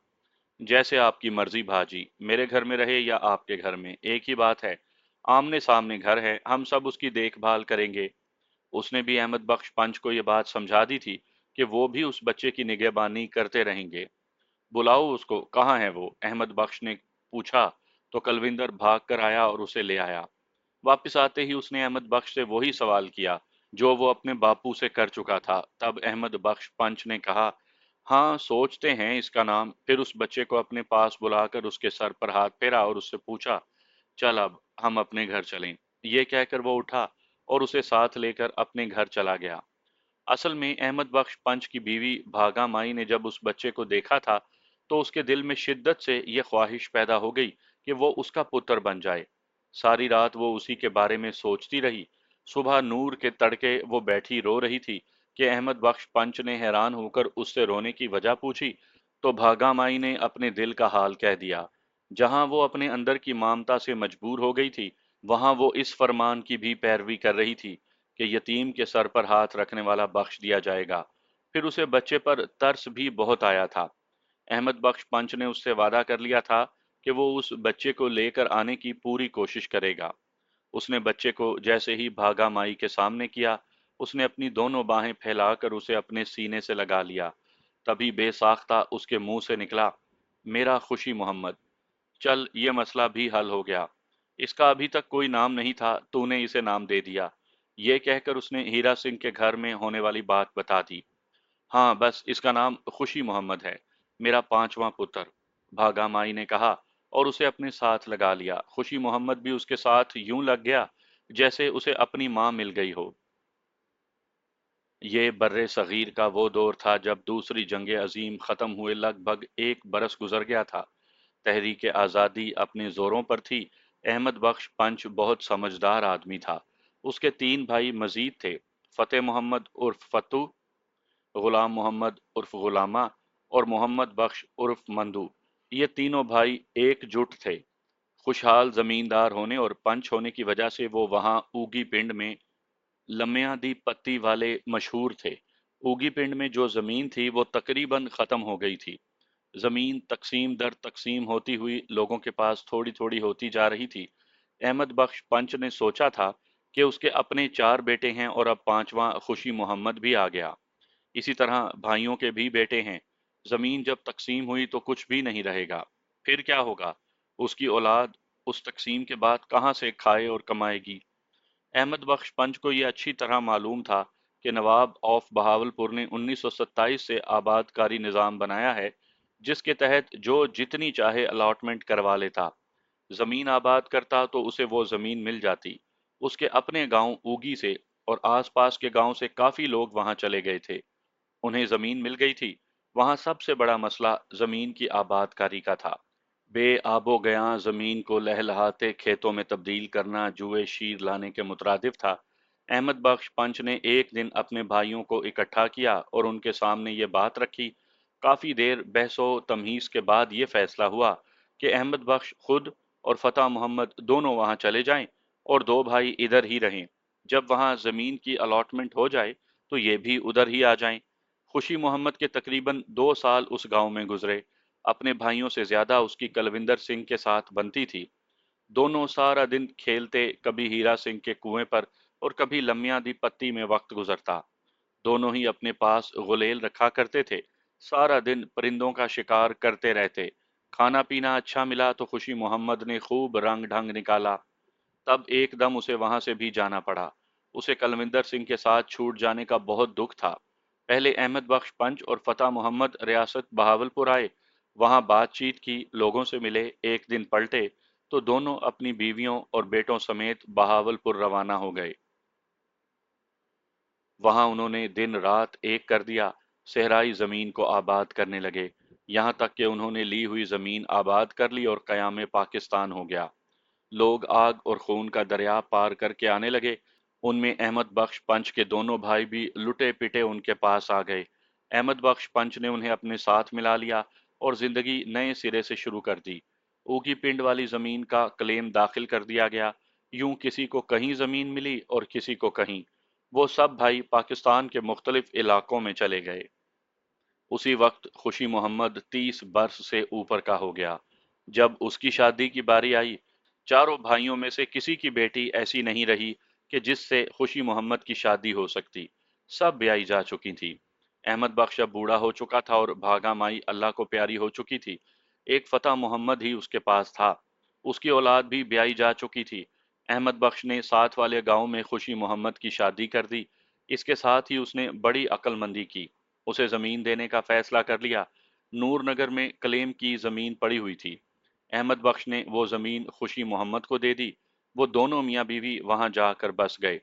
जैसे आपकी मर्जी भाजी, मेरे घर में रहे या आपके घर में, एक ही बात है। आमने सामने घर है, हम सब उसकी देखभाल करेंगे। उसने भी अहमद बख्श पंच को ये बात समझा दी थी कि वो भी उस बच्चे की निगहबानी करते रहेंगे। बुलाओ उसको, कहाँ है वो? अहमद बख्श ने पूछा। तो कलविंदर भाग कर आया और उसे ले आया। वापस आते ही उसने अहमद बख्श से वही सवाल किया जो वो अपने बापू से कर चुका था। तब अहमद बख्श पंच ने कहा, हाँ, सोचते हैं इसका नाम। फिर उस बच्चे को अपने पास बुलाकर उसके सर पर हाथ फेरा और उससे पूछा, चल अब हम अपने घर चलें। ये कहकर वो उठा और उसे साथ लेकर अपने घर चला गया। असल में अहमद बख्श पंच की बीवी भागा माई ने जब उस बच्चे को देखा था, तो उसके दिल में शिद्दत से यह ख्वाहिश पैदा हो गई कि वो उसका पुत्र बन जाए। सारी रात वो उसी के बारे में सोचती रही। सुबह नूर के तड़के वो बैठी रो रही थी कि अहमद बख्श पंच ने हैरान होकर उससे रोने की वजह पूछी, तो भागा माई ने अपने दिल का हाल कह दिया। जहां वो अपने अंदर की ममता से मजबूर हो गई थी, वहां वो इस फरमान की भी पैरवी कर रही थी कि यतीम के सर पर हाथ रखने वाला बख्श दिया जाएगा। फिर उसे बच्चे पर तरस भी बहुत आया था। अहमद बख्श पंच ने उससे वादा कर लिया था कि वो उस बच्चे को लेकर आने की पूरी कोशिश करेगा। उसने बच्चे को जैसे ही भागा माई के सामने किया, उसने अपनी दोनों बाहें फैलाकर उसे अपने सीने से लगा लिया। तभी बेसाख्ता उसके मुंह से निकला, मेरा खुशी मोहम्मद। चल, ये मसला भी हल हो गया। इसका अभी तक कोई नाम नहीं था, तूने इसे नाम दे दिया। ये कहकर उसने हीरा सिंह के घर में होने वाली बात बता दी। हाँ, बस इसका नाम खुशी मोहम्मद है, मेरा पांचवा पुत्र, भागा माई ने कहा, और उसे अपने साथ लगा लिया। खुशी मोहम्मद भी उसके साथ यूं लग गया जैसे उसे अपनी माँ मिल गई हो। ये बर्रे सगीर का वो दौर था जब दूसरी जंग अजीम खत्म हुए लगभग एक बरस गुजर गया था। तहरीक आज़ादी अपने जोरों पर थी। अहमद बख्श पंच बहुत समझदार आदमी था। उसके तीन भाई मजीद थे, फतेह मोहम्मद उर्फ फतू, गुलाम मोहम्मद उर्फ गुलामा, और मोहम्मद बख्श उर्फ मंदू। ये तीनों भाई एकजुट थे। खुशहाल जमींदार होने और पंच होने की वजह से वो वहां ऊगी पिंड में लम्या दी पत्ती वाले मशहूर थे। ऊगी पिंड में जो जमीन थी वो तकरीबन खत्म हो गई थी। जमीन तकसीम दर तकसीम होती हुई लोगों के पास थोड़ी थोड़ी होती जा रही थी। अहमद बख्श पंच ने सोचा था कि उसके अपने चार बेटे हैं और अब पांचवा खुशी मोहम्मद भी आ गया। इसी तरह भाइयों के भी बेटे हैं। जमीन जब तकसीम हुई तो कुछ भी नहीं रहेगा। फिर क्या होगा? उसकी औलाद उस तकसीम के बाद कहां से खाए और कमाएगी? अहमद बख्श पंच को यह अच्छी तरह मालूम था कि नवाब ऑफ बहावलपुर ने 1927 से आबादकारी निज़ाम बनाया है, जिसके तहत जो जितनी चाहे अलॉटमेंट करवा लेता। जमीन आबाद करता तो उसे वो जमीन मिल जाती। उसके अपने गांव ऊगी से और आसपास के गांव से काफी लोग वहां चले गए थे। उन्हें जमीन मिल गई थी। वहां सबसे बड़ा मसला जमीन की आबादकारी का था। बेआबो गयां जमीन को लहलहाते खेतों में तब्दील करना जुए शीर लाने के मुतरादिफ था। अहमद बख्श पंच ने एक दिन अपने भाइयों को इकट्ठा किया और उनके सामने ये बात रखी। काफी देर बहसो तमहीस के बाद ये फैसला हुआ कि अहमद बख्श खुद और फतेह मोहम्मद दोनों वहां चले जाएं और दो भाई इधर ही रहें। जब वहां जमीन की अलॉटमेंट हो जाए तो ये भी उधर ही आ जाएं। खुशी मोहम्मद के तकरीबन 2 साल उस गांव में गुजरे। अपने भाइयों से ज्यादा उसकी कलविंदर सिंह के साथ बनती थी। दोनों सारा दिन खेलते, कभी हीरा सिंह के कुएं पर और कभी लम्या दी पत्ती में वक्त गुजरता। दोनों ही अपने पास गुलेल रखा करते थे। सारा दिन परिंदों का शिकार करते रहते। खाना पीना अच्छा मिला तो खुशी मोहम्मद ने खूब रंग ढंग निकाला। तब एकदम उसे वहां से भी जाना पड़ा। उसे कलविंदर सिंह के साथ छूट जाने का बहुत दुख था। पहले अहमद बख्श पंच और फतेह मोहम्मद रियासत बहावलपुर आए। वहां बातचीत की, लोगों से मिले। एक दिन पलटे तो दोनों अपनी बीवियों और बेटों समेत बहावलपुर रवाना हो गए। वहां उन्होंने दिन रात एक कर दिया। सहराई जमीन को आबाद करने लगे। यहां तक कि उन्होंने ली हुई जमीन आबाद कर ली और कयाम पाकिस्तान हो गया। लोग आग और खून का दरिया पार करके आने लगे। उनमें अहमद बख्श पंच के दोनों भाई भी लुटे पिटे उनके पास आ गए। अहमद बख्श पंच ने उन्हें अपने साथ मिला लिया और जिंदगी नए सिरे से शुरू कर दी। ऊगी पिंड वाली जमीन का क्लेम दाखिल कर दिया गया। यूं किसी को कहीं जमीन मिली और किसी को कहीं। वो सब भाई पाकिस्तान के मुख्तलिफ इलाकों में चले गए। उसी वक्त खुशी मोहम्मद 30 बरस से ऊपर का हो गया। जब उसकी शादी की बारी आई, चारों भाइयों में से किसी की बेटी ऐसी नहीं रही कि जिससे खुशी मोहम्मद की शादी हो सकती। सब ब्याही जा चुकी थी। अहमद बख्श अब बूढ़ा हो चुका था और भागा माई अल्लाह को प्यारी हो चुकी थी। एक फतेह मोहम्मद ही उसके पास था। उसकी औलाद भी ब्याही जा चुकी थी। अहमद बख्श ने साथ वाले गांव में खुशी मोहम्मद की शादी कर दी। इसके साथ ही उसने बड़ी अक्लमंदी की। उसे जमीन देने का फैसला कर लिया। नूरनगर में क्लेम की जमीन पड़ी हुई थी। अहमद बख्श ने वो जमीन खुशी मोहम्मद को दे दी। वो दोनों मियाँ बीवी वहां जाकर बस गए।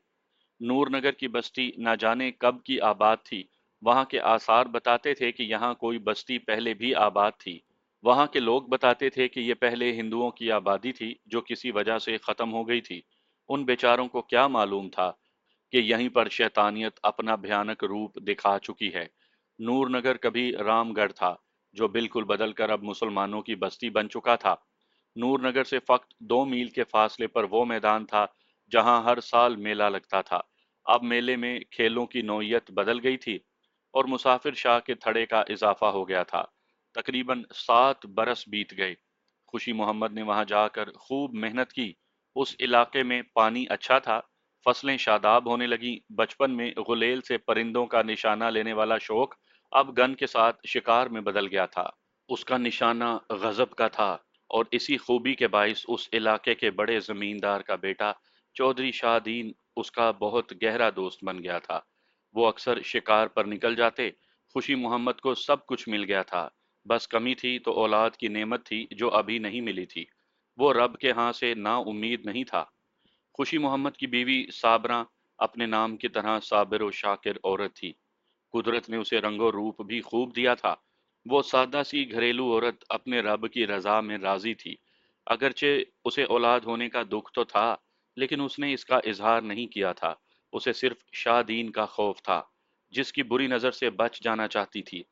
नूरनगर की बस्ती न जाने कब की आबाद थी। वहां के आसार बताते थे कि यहाँ कोई बस्ती पहले भी आबाद थी। वहां के लोग बताते थे कि ये पहले हिंदुओं की आबादी थी जो किसी वजह से खत्म हो गई थी। उन बेचारों को क्या मालूम था कि यहीं पर शैतानियत अपना भयानक रूप दिखा चुकी है। नूरनगर कभी रामगढ़ था, जो बिल्कुल बदलकर अब मुसलमानों की बस्ती बन चुका था। नूरनगर से फकत 2 मील के फासले पर वो मैदान था जहां हर साल मेला लगता था। अब मेले में खेलों की नौयत बदल गई थी और मुसाफिर शाह के थड़े का इजाफा हो गया था। तकरीबन 7 बरस बीत गए। खुशी मोहम्मद ने वहां जाकर खूब मेहनत की। उस इलाके में पानी अच्छा था, फसलें शादाब होने लगी। बचपन में गुलेल से परिंदों का निशाना लेने वाला शौक अब गन के साथ शिकार में बदल गया था। उसका निशाना गजब का था और इसी खूबी के बाइस उस इलाके के बड़े जमींदार का बेटा चौधरी शाहदीन उसका बहुत गहरा दोस्त बन गया था। वो अक्सर शिकार पर निकल जाते। खुशी मोहम्मद को सब कुछ मिल गया था। बस कमी थी तो औलाद की नेमत थी जो अभी नहीं मिली थी। वो रब के यहाँ से ना उम्मीद नहीं था। खुशी मोहम्मद की बीवी साबरा अपने नाम की तरह साबिर और शाकिर औरत थी। कुदरत ने उसे रंगो रूप भी खूब दिया था। वो सादा सी घरेलू औरत अपने रब की रजा में राजी थी। अगरचे उसे औलाद होने का दुख तो था, लेकिन उसने इसका इजहार नहीं किया था। उसे सिर्फ शादीन का खौफ था, जिसकी बुरी नजर से बच जाना चाहती थी।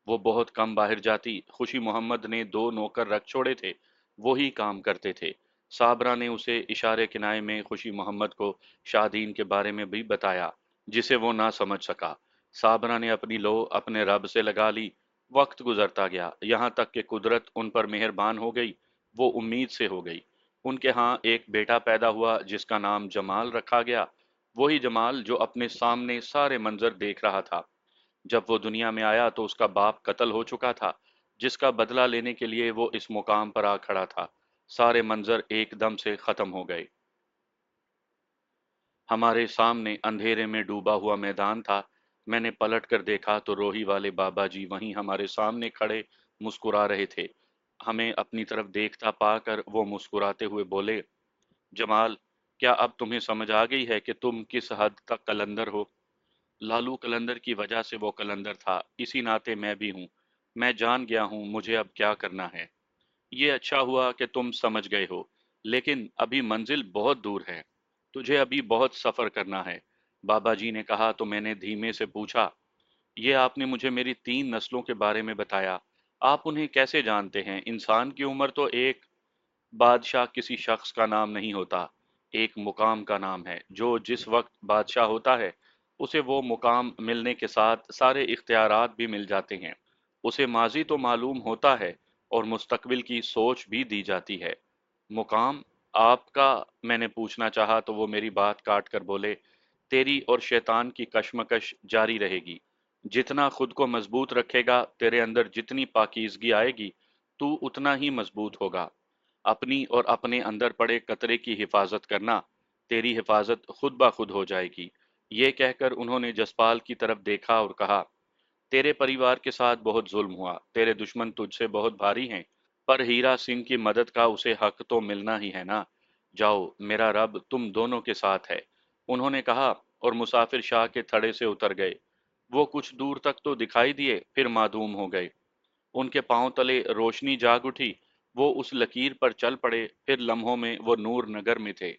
वो बहुत कम बाहर जाती। खुशी मोहम्मद ने 2 नौकर रख छोड़े थे, वो ही काम करते थे। साबरा ने उसे इशारे किनाए में खुशी मोहम्मद को शादीन के बारे में भी बताया, जिसे वो ना समझ सका। साबरा ने अपनी लो अपने रब से लगा ली। वक्त गुजरता गया, यहाँ तक कि कुदरत उन पर मेहरबान हो गई। वो उम्मीद से हो गई। उनके यहाँ एक बेटा पैदा हुआ जिसका नाम जमाल रखा गया। वही जमाल जो अपने सामने सारे मंजर देख रहा था। जब वो दुनिया में आया तो उसका बाप कत्ल हो चुका था, जिसका बदला लेने के लिए वो इस मुकाम पर आ खड़ा था। सारे मंजर एकदम से खत्म हो गए। हमारे सामने अंधेरे में डूबा हुआ मैदान था। मैंने पलट कर देखा तो रोही वाले बाबा जी वहीं हमारे सामने खड़े मुस्कुरा रहे थे। हमें अपनी तरफ देखता पाकर वो मुस्कुराते हुए बोले, जमाल, क्या अब तुम्हें समझ आ गई है कि तुम किस हद तक कलंदर हो? लालू कलंदर की वजह से वो कलंदर था, इसी नाते मैं भी हूँ। मैं जान गया हूँ मुझे अब क्या करना है। ये अच्छा हुआ कि तुम समझ गए हो, लेकिन अभी मंजिल बहुत दूर है। तुझे अभी बहुत सफर करना है। बाबा जी ने कहा तो मैंने धीमे से पूछा, ये आपने मुझे मेरी 3 नस्लों के बारे में बताया। आप उन्हें कैसे जानते हैं? इंसान की उम्र तो एक बादशाह किसी शख्स का नाम नहीं होता, एक मुकाम का नाम है। जो जिस वक्त बादशाह होता है, उसे वो मुकाम मिलने के साथ सारे इख्तियारात भी मिल जाते हैं। उसे माजी तो मालूम होता है और मुस्तकबिल की सोच भी दी जाती है। मुकाम आपका? मैंने पूछना चाहा तो वो मेरी बात काट कर बोले, تیری اور شیطان کی کشمکش جاری رہے گی۔ جتنا خود کو مضبوط رکھے گا، تیرے اندر جتنی پاکیزگی آئے گی، تو اتنا ہی مضبوط ہوگا۔ اپنی اور اپنے اندر پڑے قطرے کی حفاظت کرنا، تیری حفاظت خود بخود ہو جائے گی۔ یہ کہہ کر انہوں نے جسپال کی طرف دیکھا اور کہا، تیرے پریوار کے ساتھ بہت ظلم ہوا، تیرے دشمن تجھ سے بہت بھاری ہیں، پر ہیرا سنگھ کی مدد کا اسے حق تو ملنا ہی ہے نا۔ جاؤ، میرا رب تم دونوں کے ساتھ ہے، انہوں نے کہا، اور مسافر شاہ کے تھڑے سے اتر گئے۔ وہ کچھ دور تک تو دکھائی دیے، پھر معدوم ہو گئے۔ ان کے پاؤں تلے روشنی جاگ اٹھی، وہ اس لکیر پر چل پڑے، پھر لمحوں میں وہ نور نگر میں تھے۔